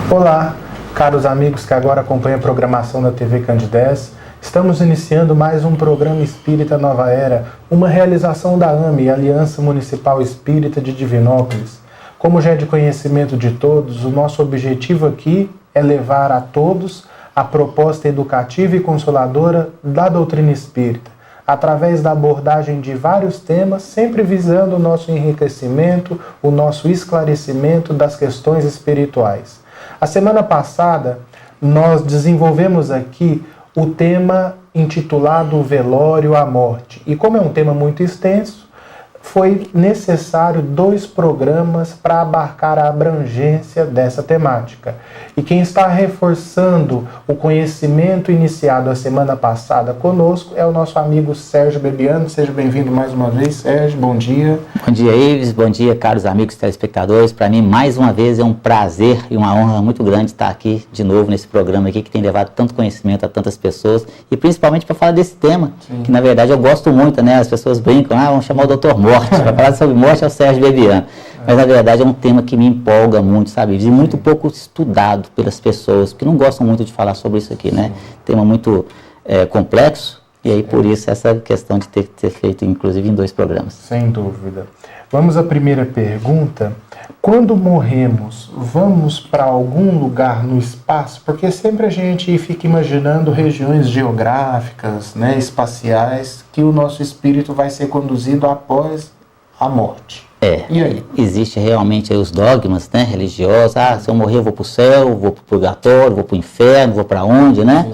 Olá, caros amigos que agora acompanham a programação da TV Candidez. Estamos iniciando mais um programa Espírita Nova Era, uma realização da AME, Aliança Municipal Espírita de Divinópolis. Como já é de conhecimento de todos, o nosso objetivo aqui é levar a todos a proposta educativa e consoladora da doutrina espírita, através da abordagem de vários temas, sempre visando o nosso enriquecimento, o nosso esclarecimento das questões espirituais. A semana passada, nós desenvolvemos aqui o tema intitulado Velório à Morte. E como é um tema muito extenso, foi necessário 2 programas para abarcar a abrangência dessa temática. E quem está reforçando o conhecimento iniciado a semana passada conosco é o nosso amigo Sérgio Bebiano. Seja bem-vindo mais uma vez, Sérgio. Bom dia. Bom dia, Ives. Bom dia, caros amigos telespectadores. Para mim, mais uma vez, é um prazer e uma honra muito grande estar aqui de novo nesse programa aqui que tem levado tanto conhecimento a tantas pessoas e principalmente para falar desse tema, que na verdade eu gosto muito, né? As pessoas brincam, vamos chamar o Dr. Morte. Para falar sobre morte é o Sérgio Bebiano. Mas na verdade é um tema que me empolga muito, sabe? E muito pouco estudado pelas pessoas, que não gostam muito de falar sobre isso aqui, né? Tema muito complexo, e aí por isso essa questão de ter feito inclusive em 2 programas. Sem dúvida. Vamos à primeira pergunta. Quando morremos, vamos para algum lugar no espaço? Porque sempre a gente fica imaginando regiões geográficas, né, espaciais, que o nosso espírito vai ser conduzido após a morte. E aí? Existe realmente aí os dogmas, né, religiosos. Se eu morrer eu vou para o céu, vou para o purgatório, vou para o inferno, vou para onde, né?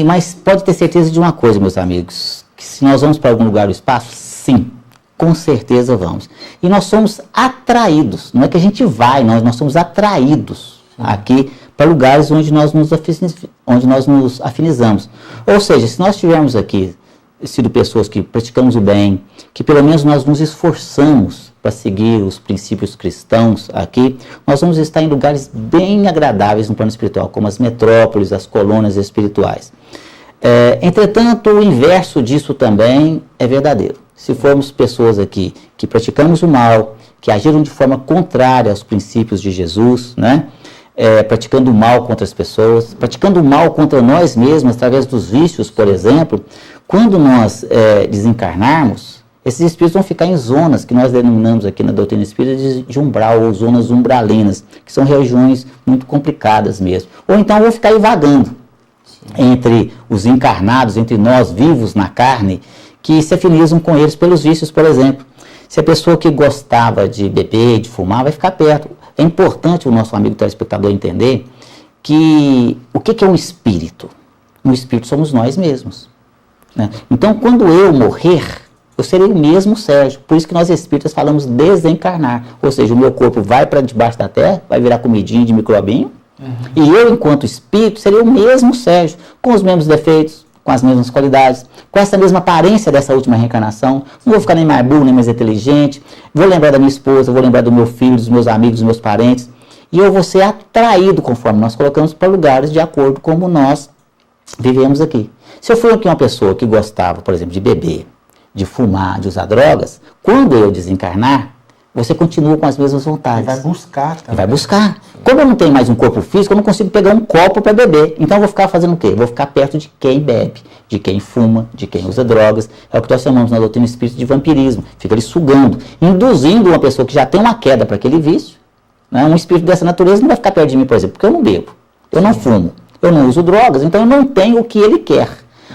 Mas pode ter certeza de uma coisa, meus amigos, que se nós vamos para algum lugar no espaço, sim. Com certeza vamos. E nós somos atraídos, não é que a gente vai, nós somos atraídos aqui para lugares onde nós nos afinizamos. Ou seja, se nós tivermos aqui sido pessoas que praticamos o bem, que pelo menos nós nos esforçamos para seguir os princípios cristãos aqui, nós vamos estar em lugares bem agradáveis no plano espiritual, como as metrópoles, as colônias espirituais. Entretanto, o inverso disso também é verdadeiro. Se formos pessoas aqui que praticamos o mal, que agiram de forma contrária aos princípios de Jesus, né? Praticando o mal contra as pessoas, praticando o mal contra nós mesmos, através dos vícios, por exemplo, quando nós desencarnarmos, esses espíritos vão ficar em zonas que nós denominamos aqui na doutrina espírita de umbral, ou zonas umbralinas, que são regiões muito complicadas mesmo. Ou então vão ficar aí vagando entre os encarnados, entre nós vivos na carne, que se afinizam com eles pelos vícios, por exemplo. Se a pessoa que gostava de beber, de fumar, vai ficar perto. É importante o nosso amigo telespectador entender que o que é um espírito? Um espírito somos nós mesmos, né? Então, quando eu morrer, eu serei o mesmo Sérgio. Por isso que nós espíritas falamos desencarnar. Ou seja, o meu corpo vai para debaixo da terra, vai virar comidinha de microbinho, e eu, enquanto espírito, serei o mesmo Sérgio, com os mesmos defeitos, com as mesmas qualidades, com essa mesma aparência dessa última reencarnação. Não vou ficar nem mais burro, nem mais inteligente. Vou lembrar da minha esposa, vou lembrar do meu filho, dos meus amigos, dos meus parentes. E eu vou ser atraído, conforme nós colocamos, para lugares de acordo com como nós vivemos aqui. Se eu for aqui uma pessoa que gostava, por exemplo, de beber, de fumar, de usar drogas, quando eu desencarnar, você continua com as mesmas vontades. Vai buscar também. Vai buscar. Como eu não tenho mais um corpo físico, eu não consigo pegar um copo para beber. Então eu vou ficar fazendo o quê? Vou ficar perto de quem bebe, de quem fuma, de quem usa drogas. É o que nós chamamos na doutrina espírita de vampirismo. Fica ali sugando, induzindo uma pessoa que já tem uma queda para aquele vício, né? Um espírito dessa natureza não vai ficar perto de mim, por exemplo, porque eu não bebo, eu não fumo, eu não uso drogas, então eu não tenho o que ele quer.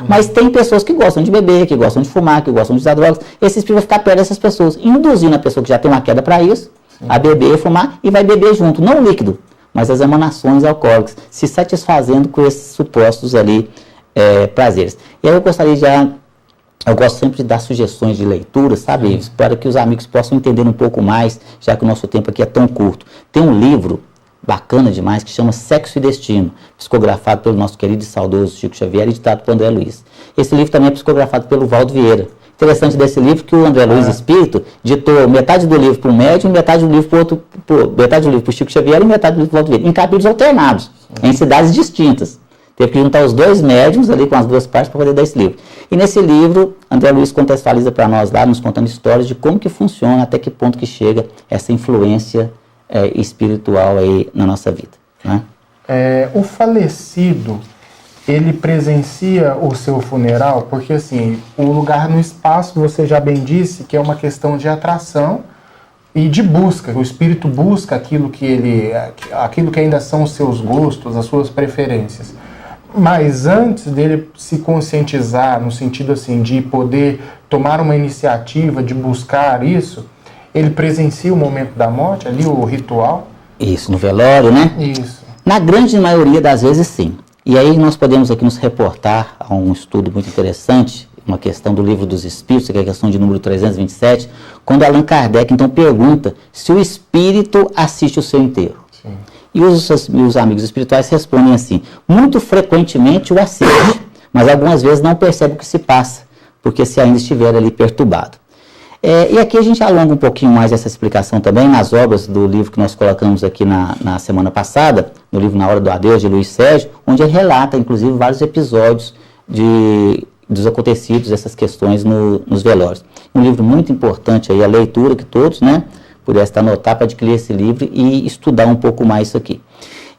Mas tem pessoas que gostam de beber, que gostam de fumar, que gostam de usar drogas. Esse espírito vai ficar perto dessas pessoas, induzindo a pessoa que já tem uma queda para isso, a beber e fumar, e vai beber junto, não o líquido, mas as emanações alcoólicas, se satisfazendo com esses supostos ali prazeres. E aí eu gosto sempre de dar sugestões de leitura, sabe, para que os amigos possam entender um pouco mais, já que o nosso tempo aqui é tão curto. Tem um livro bacana demais, que chama Sexo e Destino, psicografado pelo nosso querido e saudoso Chico Xavier e ditado por André Luiz. Esse livro também é psicografado pelo Valdo Vieira. Interessante desse livro que o André Luiz Espírito ditou metade do livro para o médium, metade do livro para o Chico Xavier e metade do livro para o Valdo Vieira, em capítulos alternados, em cidades distintas. Teve que juntar os 2 médiums ali com as 2 partes para poder dar esse livro. E nesse livro, André Luiz contextualiza para nós lá, nos contando histórias de como que funciona, até que ponto que chega essa influência espiritual aí na nossa vida. né? O falecido, ele presencia o seu funeral? Porque, assim, o lugar no espaço, você já bem disse, que é uma questão de atração e de busca. O espírito busca aquilo que ainda são os seus gostos, as suas preferências. Mas antes dele se conscientizar, no sentido assim, de poder tomar uma iniciativa, de buscar isso, ele presencia o momento da morte, ali o ritual? Isso, no velório, né? Isso. Na grande maioria das vezes, sim. E aí nós podemos aqui nos reportar a um estudo muito interessante, uma questão do Livro dos Espíritos, que é a questão de número 327, quando Allan Kardec, então, pergunta se o espírito assiste o seu enterro. Sim. E os amigos espirituais respondem assim: muito frequentemente o assiste, mas algumas vezes não percebe o que se passa, porque se ainda estiver ali perturbado. E aqui a gente alonga um pouquinho mais essa explicação também nas obras do livro que nós colocamos aqui na semana passada, no livro Na Hora do Adeus, de Luiz Sérgio, onde ele relata, inclusive, vários episódios dos acontecidos, essas questões nos velórios. Um livro muito importante, aí, a leitura que todos, né, pudessem anotar para adquirir esse livro e estudar um pouco mais isso aqui.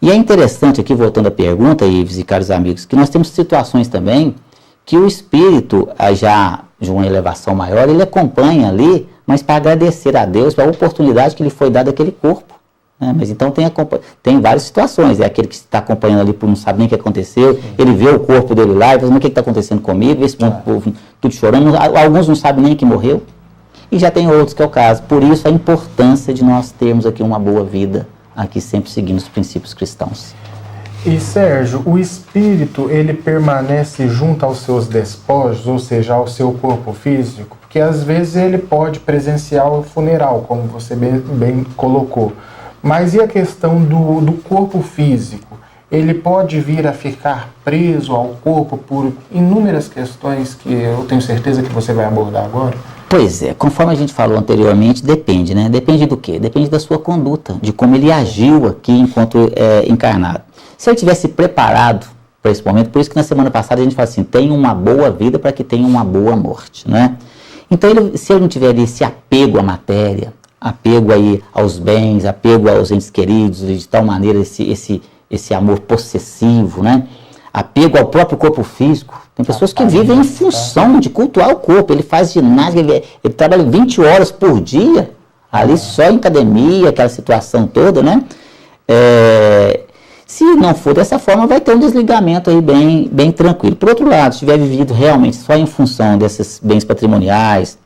E é interessante aqui, voltando à pergunta, Ives e caros amigos, que nós temos situações também que o espírito, já de uma elevação maior, ele acompanha ali, mas para agradecer a Deus pela oportunidade que lhe foi dada aquele corpo. Né? Mas então tem várias situações. É aquele que está acompanhando ali, por não saber nem o que aconteceu, sim, ele vê o corpo dele lá e fala: mas o que está acontecendo comigo? Esse povo tudo chorando. Alguns não sabem nem que morreu. E já tem outros que é o caso. Por isso a importância de nós termos aqui uma boa vida, aqui sempre seguindo os princípios cristãos. E Sérgio, o espírito, ele permanece junto aos seus despojos, ou seja, ao seu corpo físico? Porque às vezes ele pode presenciar o funeral, como você bem colocou. Mas e a questão do corpo físico? Ele pode vir a ficar preso ao corpo por inúmeras questões que eu tenho certeza que você vai abordar agora? Pois é, conforme a gente falou anteriormente, depende, né? Depende do quê? Depende da sua conduta, de como ele agiu aqui enquanto encarnado. Se ele tivesse preparado para esse momento, por isso que na semana passada a gente fala assim: tenha uma boa vida para que tenha uma boa morte, né? Então, se ele não tiver esse apego à matéria, apego aí aos bens, apego aos entes queridos, de tal maneira esse amor possessivo, né? Apego ao próprio corpo físico. Tem pessoas que vivem em função de cultuar o corpo. Ele faz ginástica, ele trabalha 20 horas por dia, ali só em academia, aquela situação toda, né? Se não for dessa forma, vai ter um desligamento aí bem tranquilo. Por outro lado, se tiver vivido realmente só em função desses bens patrimoniais,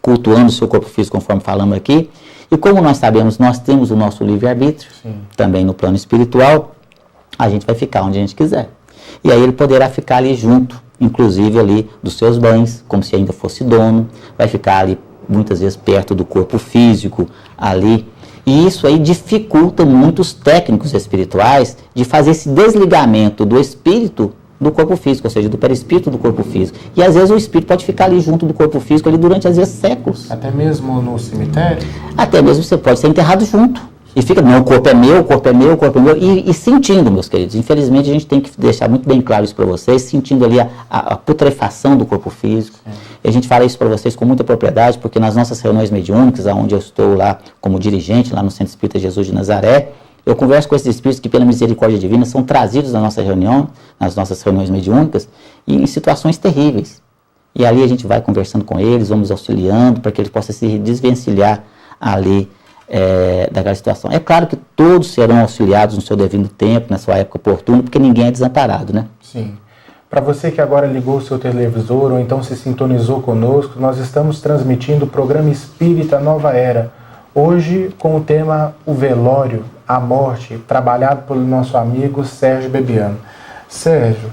cultuando o seu corpo físico, conforme falamos aqui, e como nós sabemos, nós temos o nosso livre-arbítrio, também no plano espiritual, a gente vai ficar onde a gente quiser. E aí ele poderá ficar ali junto, inclusive ali dos seus bens, como se ainda fosse dono, vai ficar ali muitas vezes perto do corpo físico, ali. E isso aí dificulta muitos técnicos espirituais de fazer esse desligamento do espírito do corpo físico, ou seja, do perispírito do corpo físico. E às vezes o espírito pode ficar ali junto do corpo físico ali durante, às vezes, séculos. Até mesmo no cemitério? Até mesmo você pode ser enterrado junto. E fica: não, o corpo é meu, o corpo é meu, o corpo é meu. E sentindo, meus queridos. Infelizmente, a gente tem que deixar muito bem claro isso para vocês, sentindo ali a putrefação do corpo físico. E a gente fala isso para vocês com muita propriedade, porque nas nossas reuniões mediúnicas, onde eu estou lá como dirigente, lá no Centro Espírita Jesus de Nazaré, eu converso com esses espíritos que, pela misericórdia divina, são trazidos na nossa reunião, nas nossas reuniões mediúnicas, e em situações terríveis. E ali a gente vai conversando com eles, vamos auxiliando, para que eles possam se desvencilhar ali daquela situação. É claro que todos serão auxiliados no seu devido tempo, na sua época oportuna, porque ninguém é desamparado, né? Sim. Para você que agora ligou o seu televisor ou então se sintonizou conosco, nós estamos transmitindo o programa Espírita Nova Era. Hoje com o tema O Velório, a Morte, trabalhado pelo nosso amigo Sérgio Bebiano. Sérgio,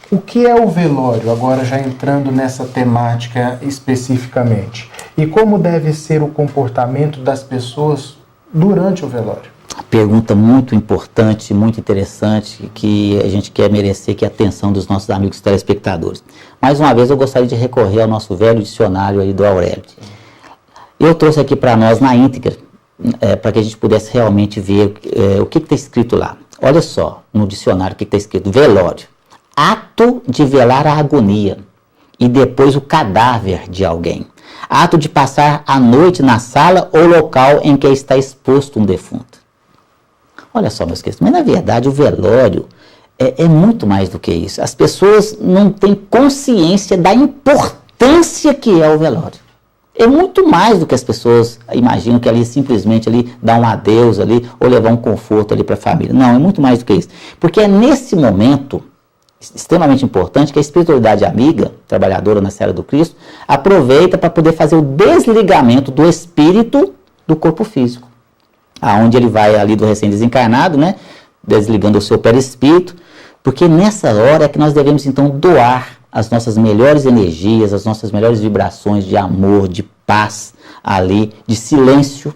o que é o velório, agora já entrando nessa temática especificamente? E como deve ser o comportamento das pessoas durante o velório? Pergunta muito importante, muito interessante, que a gente quer merecer aqui a atenção dos nossos amigos telespectadores. Mais uma vez eu gostaria de recorrer ao nosso velho dicionário aí do Aurélio. Eu trouxe aqui para nós na íntegra, para que a gente pudesse realmente ver o que está escrito lá. Olha só, no dicionário o que está escrito: velório, ato de velar a agonia e depois o cadáver de alguém. Ato de passar a noite na sala ou local em que está exposto um defunto. Olha só, meus queridos, mas na verdade o velório é muito mais do que isso. As pessoas não têm consciência da importância que é o velório. É muito mais do que as pessoas imaginam, que ali simplesmente ali dar um adeus ali, ou levar um conforto ali para a família. Não, é muito mais do que isso. Porque é nesse momento extremamente importante que a espiritualidade amiga, trabalhadora na Seara do Cristo, aproveita para poder fazer o desligamento do espírito do corpo físico. Aonde ele vai ali do recém-desencarnado, né? Desligando o seu perispírito, porque nessa hora é que nós devemos então doar as nossas melhores energias, as nossas melhores vibrações de amor, de paz ali, de silêncio,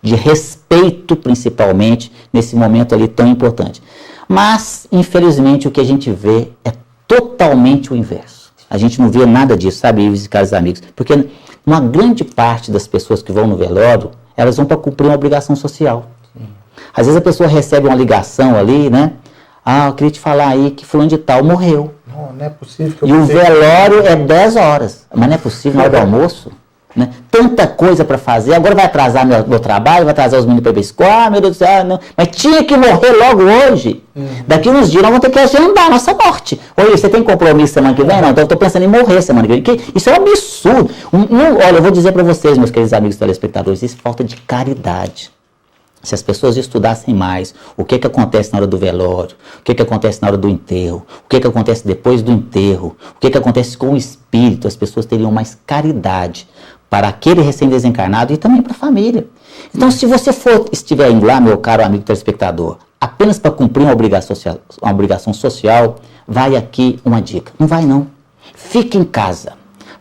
de respeito principalmente, nesse momento ali tão importante. Mas, infelizmente, o que a gente vê é totalmente o inverso. A gente não vê nada disso, sabe, Ives e caros amigos? Porque uma grande parte das pessoas que vão no velório, elas vão para cumprir uma obrigação social. Sim. Às vezes a pessoa recebe uma ligação ali, né? Ah, eu queria te falar aí que fulano de tal morreu. Não é possível que eu E o velório é 10 horas. Mas não é possível na hora do almoço? Né? Tanta coisa para fazer. Agora vai atrasar meu trabalho, vai atrasar os meninos para ir para a escola. Meu Deus do céu, não. Mas tinha que morrer logo hoje. Daqui uns dias nós vamos ter que agendar a nossa morte. Oi, você tem compromisso semana que vem? Não, então eu estou pensando em morrer semana que vem. Isso é um absurdo. Olha, eu vou dizer para vocês, meus queridos amigos telespectadores, isso é falta de caridade. Se as pessoas estudassem mais o que acontece na hora do velório, o que acontece na hora do enterro, o que acontece depois do enterro, o que acontece com o espírito, as pessoas teriam mais caridade para aquele recém-desencarnado e também para a família. Então, se você estiver indo lá, meu caro amigo telespectador, apenas para cumprir uma obrigação social, vai aqui uma dica. Não vai não. Fique em casa.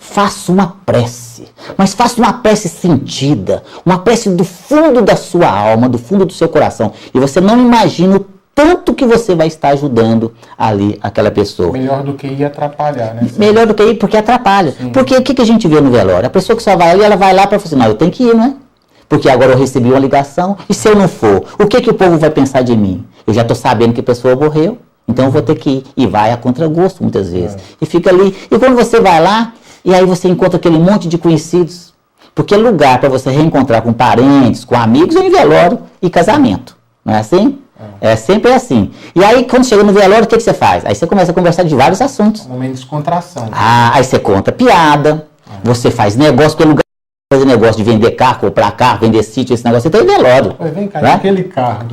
Faça uma prece, mas faça uma prece sentida, uma prece do fundo da sua alma, do fundo do seu coração. E você não imagina o tanto que você vai estar ajudando ali aquela pessoa. Melhor do que ir atrapalhar, né? Melhor do que ir, porque atrapalha. Sim. Porque o que a gente vê no velório? A pessoa que só vai ali, ela vai lá para falar assim, não, eu tenho que ir, não é? Porque agora eu recebi uma ligação, e se eu não for, o que o povo vai pensar de mim? Eu já estou sabendo que a pessoa morreu, então eu vou ter que ir. E vai a contragosto muitas vezes. E fica ali. E quando você vai lá, e aí você encontra aquele monte de conhecidos. Porque lugar para você reencontrar com parentes, com amigos, é em velório e casamento. Não é assim? É sempre assim. E aí, quando chega no velório, o que você faz? Aí você começa a conversar de vários assuntos. Um momento de descontração. Aí você conta piada, você faz negócio, porque lugar fazer negócio de vender carro, comprar carro, vender sítio, esse negócio, você tem velório. Vem cá, né? Aquele carro.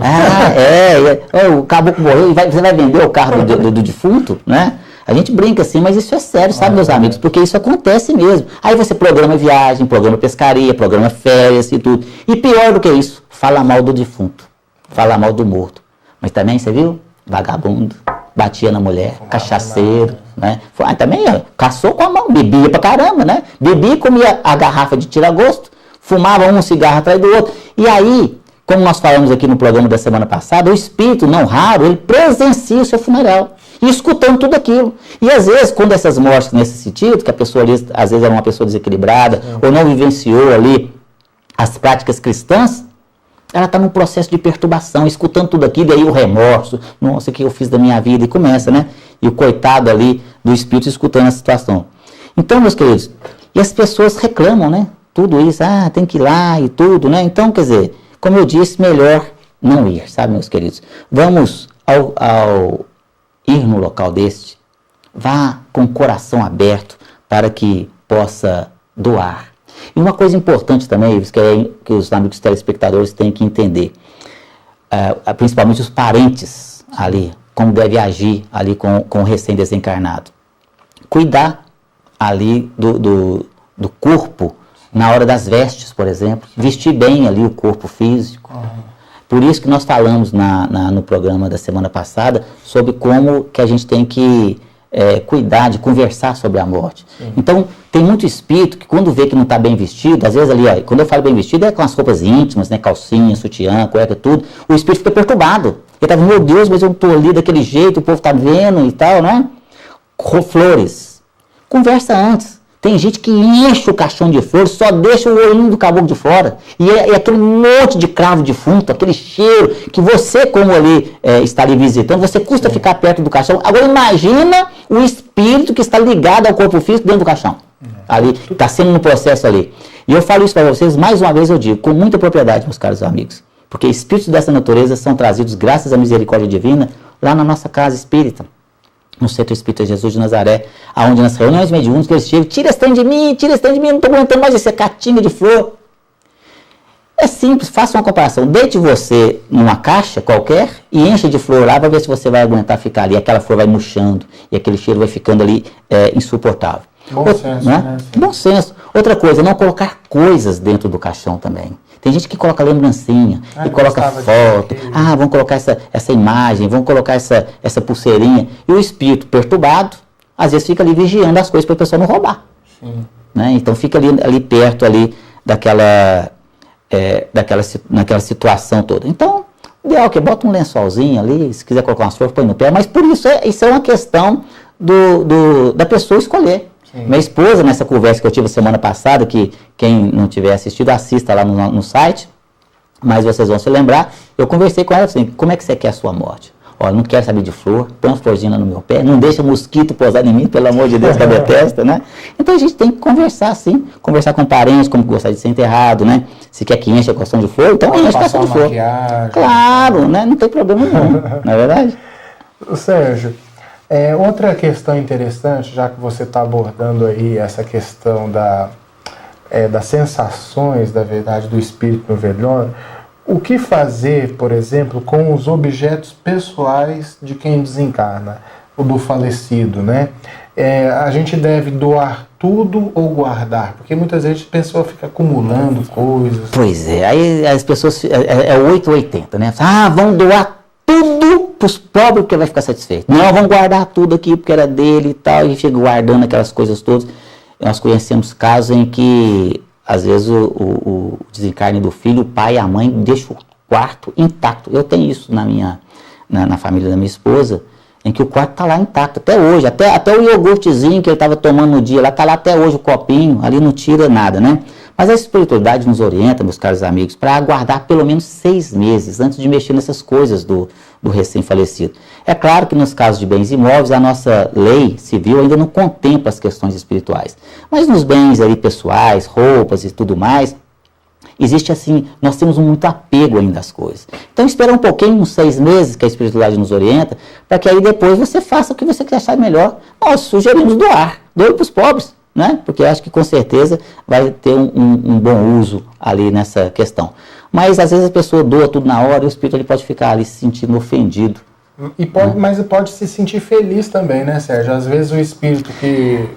O caboclo morreu, você vai vender o carro do defunto, né? A gente brinca assim, mas isso é sério, sabe, meus amigos? Porque isso acontece mesmo. Aí você programa viagem, programa pescaria, programa férias e tudo. E pior do que isso, fala mal do defunto, fala mal do morto. Mas também, você viu? Vagabundo, batia na mulher, cachaceiro, né? Também caçou com a mão, bebia pra caramba, né? Bebia e comia a garrafa de tira-gosto, fumava um cigarro atrás do outro. E aí, como nós falamos aqui no programa da semana passada, o espírito, não raro, ele presencia o seu funeral. E escutando tudo aquilo. E às vezes, quando essas mortes nesse sentido, que a pessoa ali, às vezes era uma pessoa desequilibrada, ou não vivenciou ali as práticas cristãs, ela está num processo de perturbação, escutando tudo aquilo, e aí o remorso, nossa, o que eu fiz da minha vida, e começa, né? E o coitado ali do espírito escutando a situação. Então, meus queridos, e as pessoas reclamam, né? Tudo isso, tem que ir lá e tudo, né? Então, quer dizer, como eu disse, melhor não ir, sabe, meus queridos? Vamos ao ir no local deste, vá com o coração aberto para que possa doar. E uma coisa importante também, que os amigos telespectadores têm que entender, principalmente os parentes ali, como deve agir ali com o recém-desencarnado. Cuidar ali do corpo na hora das vestes, por exemplo. Vestir bem ali o corpo físico. Por isso que nós falamos no programa da semana passada sobre como que a gente tem que cuidar de conversar sobre a morte. Sim. Então, tem muito espírito que quando vê que não está bem vestido, às vezes ali, quando eu falo bem vestido, é com as roupas íntimas, né, calcinha, sutiã, cueca, tudo, o espírito fica perturbado. Ele está, meu Deus, mas eu não estou ali daquele jeito, o povo está vendo e tal, né? Flores. Conversa antes. Tem gente que enche o caixão de flores, só deixa o olhinho do caboclo de fora. E é aquele monte de cravo defunto, aquele cheiro, que você, como ali está ali visitando, você custa ficar perto do caixão. Agora imagina o espírito que está ligado ao corpo físico dentro do caixão. Ali, está sendo no processo ali. E eu falo isso para vocês, mais uma vez eu digo, com muita propriedade, meus caros amigos. Porque espíritos dessa natureza são trazidos, graças à misericórdia divina, lá na nossa casa espírita, no Centro Espírita Jesus de Nazaré, onde nas reuniões mediúnicas eles chegam, tira esse trem de mim, não estou aguentando mais essa catinga de flor. É simples, faça uma comparação. Deite você numa caixa qualquer e encha de flor lá para ver se você vai aguentar ficar ali. Aquela flor vai murchando e aquele cheiro vai ficando ali insuportável. Bom senso, né? Bom senso. Outra coisa, não colocar coisas dentro do caixão também. Tem gente que coloca lembrancinha e coloca foto. Vamos colocar essa imagem, vamos colocar essa pulseirinha. E o espírito perturbado, às vezes fica ali vigiando as coisas para a pessoa não roubar. Sim. Né? Então fica ali perto ali naquela situação toda. Então, o ideal é que bota um lençolzinho ali, se quiser colocar umas flores, põe no pé, mas por isso isso é uma questão da pessoa escolher. Sim. Minha esposa, nessa conversa que eu tive semana passada, que quem não tiver assistido, assista lá no site, mas vocês vão se lembrar, eu conversei com ela assim, como é que você quer a sua morte? Olha, não quero saber de flor, põe uma florzinha no meu pé, não deixa mosquito pousar em mim, pelo amor de Deus, que eu detesto, né? Então a gente tem que conversar, sim, conversar com parentes, como gostar de ser enterrado, né? Se quer que encha a costão de flor, então enche a costão de flor. Maquiagem. Claro, né? Não tem problema nenhum, não é verdade? Sérgio, outra questão interessante, já que você está abordando aí essa questão das sensações, da verdade, do espírito no velório, o que fazer, por exemplo, com os objetos pessoais de quem desencarna, o do falecido, né? A gente deve doar tudo ou guardar? Porque muitas vezes a pessoa fica acumulando coisas. Pois é, aí as pessoas, 8 ou 80, né? Vamos doar tudo para os pobres porque vai ficar satisfeito. Não, vamos guardar tudo aqui porque era dele e tal, e fica guardando aquelas coisas todas. Nós conhecemos casos em que às vezes o desencarne do filho, o pai e a mãe deixam o quarto intacto. Eu tenho isso na família da minha esposa, em que o quarto está lá intacto, até hoje. Até o iogurtezinho que ele estava tomando no dia, lá está lá até hoje o copinho, ali não tira nada, né? Mas a espiritualidade nos orienta, meus caros amigos, para aguardar pelo menos 6 meses antes de mexer nessas coisas do recém-falecido. É claro que nos casos de bens imóveis, a nossa lei civil ainda não contempla as questões espirituais. Mas nos bens ali pessoais, roupas e tudo mais, existe assim, nós temos muito apego ainda às coisas. Então espera um pouquinho, uns 6 meses que a espiritualidade nos orienta, para que aí depois você faça o que você achar melhor. Nós sugerimos doar para os pobres. Né? Porque acho que com certeza vai ter um bom uso ali nessa questão. Mas às vezes a pessoa doa tudo na hora e o espírito ele pode ficar ali se sentindo ofendido. Mas pode se sentir feliz também, né, Sérgio? Às vezes o espírito que...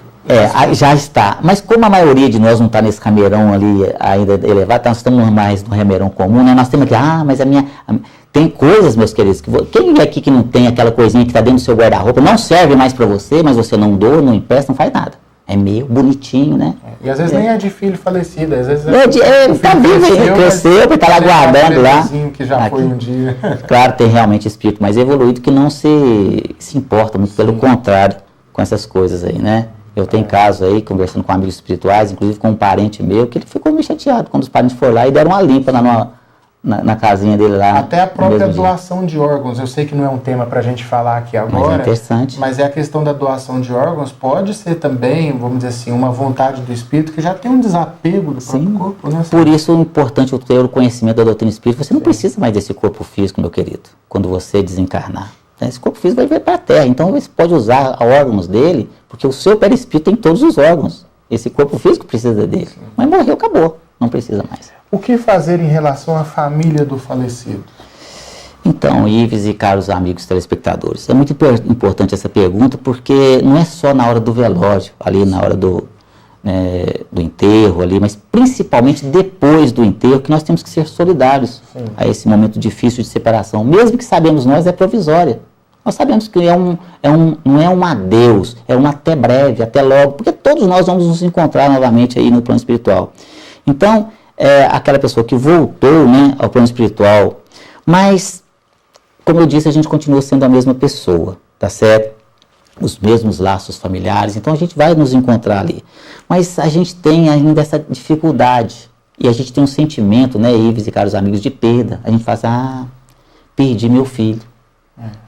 já está. Mas como a maioria de nós não está nesse cameirão ali ainda elevado, nós estamos mais no remeirão comum, né? Nós temos aqui, mas tem coisas, meus queridos, quem é aqui que não tem aquela coisinha que está dentro do seu guarda-roupa, não serve mais para você, mas você não doa, não empresta, não faz nada. É meio bonitinho, né? E às vezes nem é de filho falecido, às vezes tá vivo, cresceu, está lá guardando lá. Que já foi um dia. Claro, tem realmente espírito mais evoluído que não se importa, muito pelo contrário, com essas coisas aí, né? Eu tenho casos aí, conversando com amigos espirituais, inclusive com um parente meu, que ele ficou meio chateado quando os parentes foram lá e deram uma limpa na casinha dele lá. Até a própria doação de órgãos, eu sei que não é um tema para a gente falar aqui agora, mas é interessante. Mas a questão da doação de órgãos pode ser também, vamos dizer assim, uma vontade do espírito que já tem um desapego do próprio corpo, né? Por isso é importante ter o conhecimento da doutrina espírita. Você não precisa mais desse corpo físico, meu querido, quando você desencarnar. Esse corpo físico vai vir para a Terra, então você pode usar órgãos dele, porque o seu perispírito tem todos os órgãos. Esse corpo físico precisa dele, mas morreu, acabou, não precisa mais. O que fazer em relação à família do falecido? Então, Ives e caros amigos telespectadores, é muito importante essa pergunta, porque não é só na hora do velório, ali na hora do enterro, ali, mas principalmente depois do enterro, que nós temos que ser solidários a esse momento difícil de separação, mesmo que sabemos nós é provisória. Nós sabemos que não é um adeus, é um até breve, até logo, porque todos nós vamos nos encontrar novamente aí no plano espiritual. Então, aquela pessoa que voltou, né, ao plano espiritual, mas, como eu disse, a gente continua sendo a mesma pessoa, tá certo? Os mesmos laços familiares, então a gente vai nos encontrar ali. Mas a gente tem ainda essa dificuldade, e a gente tem um sentimento, né, Ives e caros amigos, de perda. A gente fala, perdi meu filho,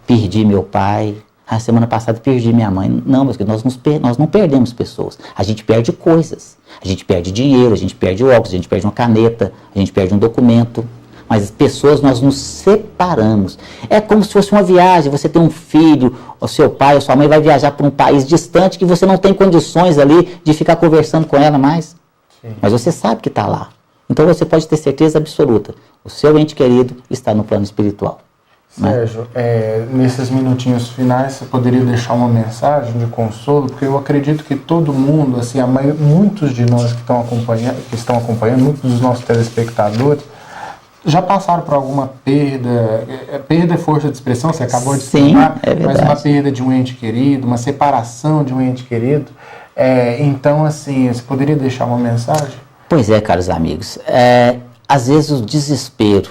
perdi meu pai, a semana passada perdi minha mãe. Não, meus queridos, nós não perdemos pessoas, a gente perde coisas. A gente perde dinheiro, a gente perde óculos, a gente perde uma caneta, a gente perde um documento, mas pessoas nós nos separamos. É como se fosse uma viagem, você tem um filho, o seu pai ou sua mãe vai viajar para um país distante que você não tem condições ali de ficar conversando com ela mais. Sim. Mas você sabe que está lá. Então você pode ter certeza absoluta, o seu ente querido está no plano espiritual. Sérgio, nesses minutinhos finais você poderia deixar uma mensagem de consolo, porque eu acredito que todo mundo, assim, muitos de nós que estão acompanhando, muitos dos nossos telespectadores, já passaram por alguma perda. Perda é força de expressão, você acabou de explicar, mas uma perda de um ente querido, uma separação de um ente querido. Então, assim, você poderia deixar uma mensagem? Pois é, caros amigos. Às vezes o desespero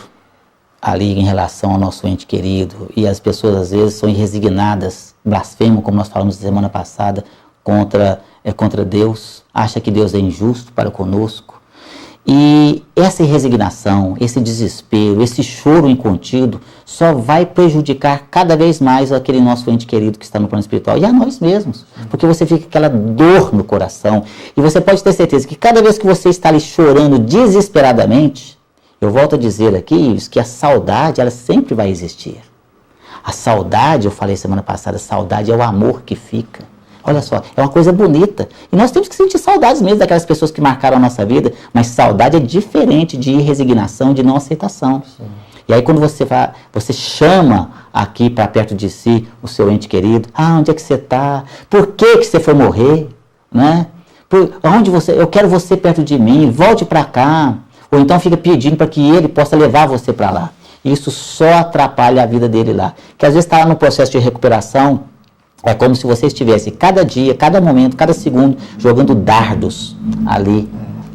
ali em relação ao nosso ente querido, e as pessoas às vezes são irresignadas, blasfemam, como nós falamos semana passada, contra Deus, acha que Deus é injusto para conosco. E essa irresignação, esse desespero, esse choro incontido, só vai prejudicar cada vez mais aquele nosso ente querido que está no plano espiritual, e a nós mesmos, porque você fica com aquela dor no coração, e você pode ter certeza que cada vez que você está ali chorando desesperadamente, eu volto a dizer aqui que a saudade, ela sempre vai existir. A saudade, eu falei semana passada, a saudade é o amor que fica. Olha só, é uma coisa bonita. E nós temos que sentir saudades mesmo daquelas pessoas que marcaram a nossa vida, mas saudade é diferente de resignação, de não aceitação. Sim. E aí quando você chama aqui para perto de si o seu ente querido, onde é que você está? Por que você foi morrer? Né? Eu quero você perto de mim, volte para cá. Ou então fica pedindo para que ele possa levar você para lá. Isso só atrapalha a vida dele lá. Que às vezes está no processo de recuperação, é como se você estivesse cada dia, cada momento, cada segundo, jogando dardos ali,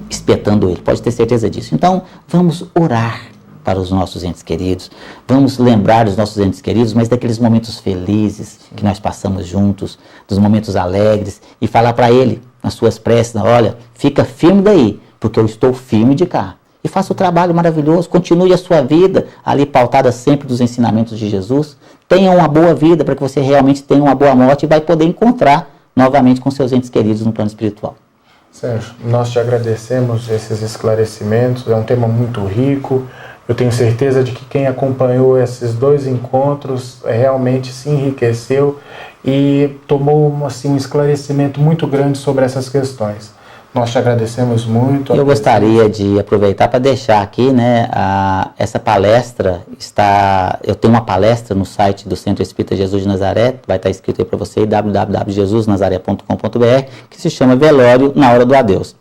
espetando ele. Pode ter certeza disso. Então, vamos orar para os nossos entes queridos. Vamos lembrar dos nossos entes queridos, mas daqueles momentos felizes que nós passamos juntos, dos momentos alegres, e falar para ele, nas suas preces, olha, fica firme daí, porque eu estou firme de cá. E faça o trabalho maravilhoso, continue a sua vida ali pautada sempre dos ensinamentos de Jesus. Tenha uma boa vida para que você realmente tenha uma boa morte e vai poder encontrar novamente com seus entes queridos no plano espiritual. Sérgio, nós te agradecemos esses esclarecimentos, é um tema muito rico. Eu tenho certeza de que quem acompanhou esses 2 encontros realmente se enriqueceu e tomou assim, um esclarecimento muito grande sobre essas questões. Nós te agradecemos muito. Eu gostaria de aproveitar para deixar aqui, né, essa palestra eu tenho uma palestra no site do Centro Espírita Jesus de Nazaré, vai estar escrito aí para você, www.jesusnazaré.com.br, que se chama Velório na Hora do Adeus.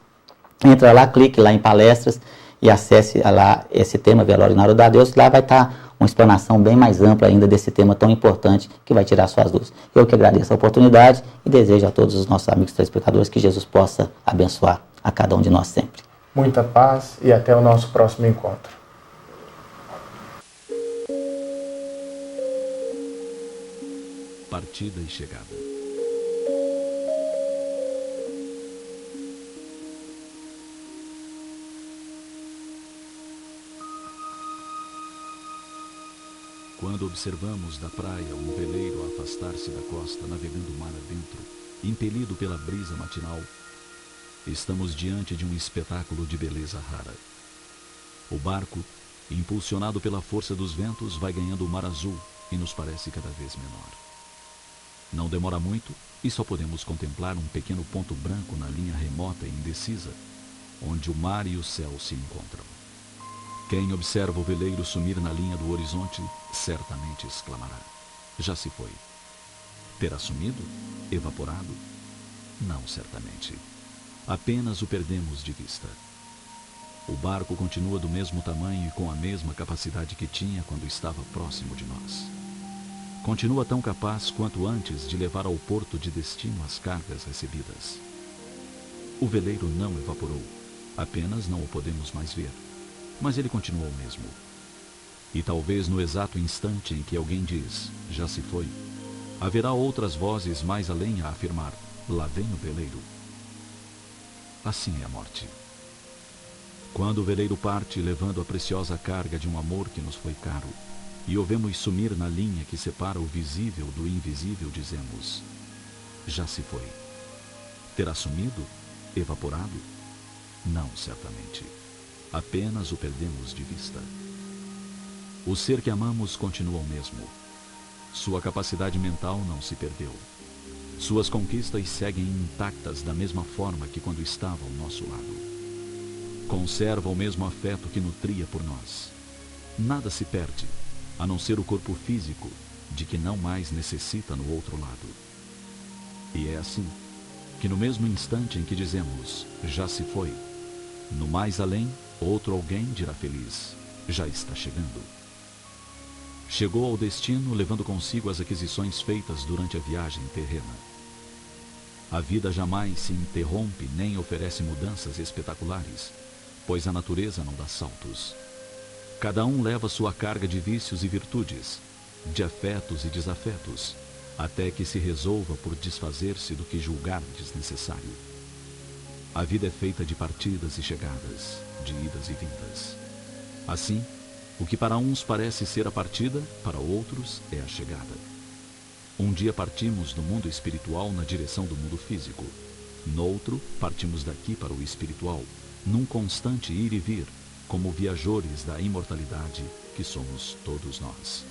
Entra lá, clique lá em palestras e acesse lá esse tema, Velório na Hora do Adeus, lá vai estar uma explanação bem mais ampla ainda desse tema tão importante que vai tirar suas dúvidas. Eu que agradeço a oportunidade e desejo a todos os nossos amigos telespectadores que Jesus possa abençoar a cada um de nós sempre. Muita paz e até o nosso próximo encontro. Partida e chegada. Quando observamos da praia um veleiro a afastar-se da costa, navegando mar adentro, impelido pela brisa matinal, estamos diante de um espetáculo de beleza rara. O barco, impulsionado pela força dos ventos, vai ganhando o mar azul e nos parece cada vez menor. Não demora muito e só podemos contemplar um pequeno ponto branco na linha remota e indecisa, onde o mar e o céu se encontram. Quem observa o veleiro sumir na linha do horizonte, certamente exclamará: já se foi. Terá sumido? Evaporado? Não, certamente. Apenas o perdemos de vista. O barco continua do mesmo tamanho e com a mesma capacidade que tinha quando estava próximo de nós. Continua tão capaz quanto antes de levar ao porto de destino as cargas recebidas. O veleiro não evaporou, apenas não o podemos mais ver. Mas ele continua o mesmo. E talvez no exato instante em que alguém diz, já se foi, haverá outras vozes mais além a afirmar, lá vem o veleiro. Assim é a morte. Quando o veleiro parte, levando a preciosa carga de um amor que nos foi caro, e o vemos sumir na linha que separa o visível do invisível, dizemos, já se foi. Terá sumido? Evaporado? Não, certamente. Apenas o perdemos de vista. o ser que amamos continua o mesmo. Sua capacidade mental não se perdeu. Suas conquistas seguem intactas da mesma forma que quando estava ao nosso lado. Conserva o mesmo afeto que nutria por nós. Nada se perde, a não ser o corpo físico, de que não mais necessita no outro lado. E é assim que no mesmo instante em que dizemos, já se foi, no mais além, outro alguém dirá feliz, já está chegando. Chegou ao destino levando consigo as aquisições feitas durante a viagem terrena. A vida jamais se interrompe nem oferece mudanças espetaculares, pois a natureza não dá saltos. Cada um leva sua carga de vícios e virtudes, de afetos e desafetos, até que se resolva por desfazer-se do que julgar desnecessário. A vida é feita de partidas e chegadas, de idas e vindas. Assim, o que para uns parece ser a partida, para outros é a chegada. Um dia partimos do mundo espiritual na direção do mundo físico. Noutro, partimos daqui para o espiritual, num constante ir e vir, como viajores da imortalidade que somos todos nós.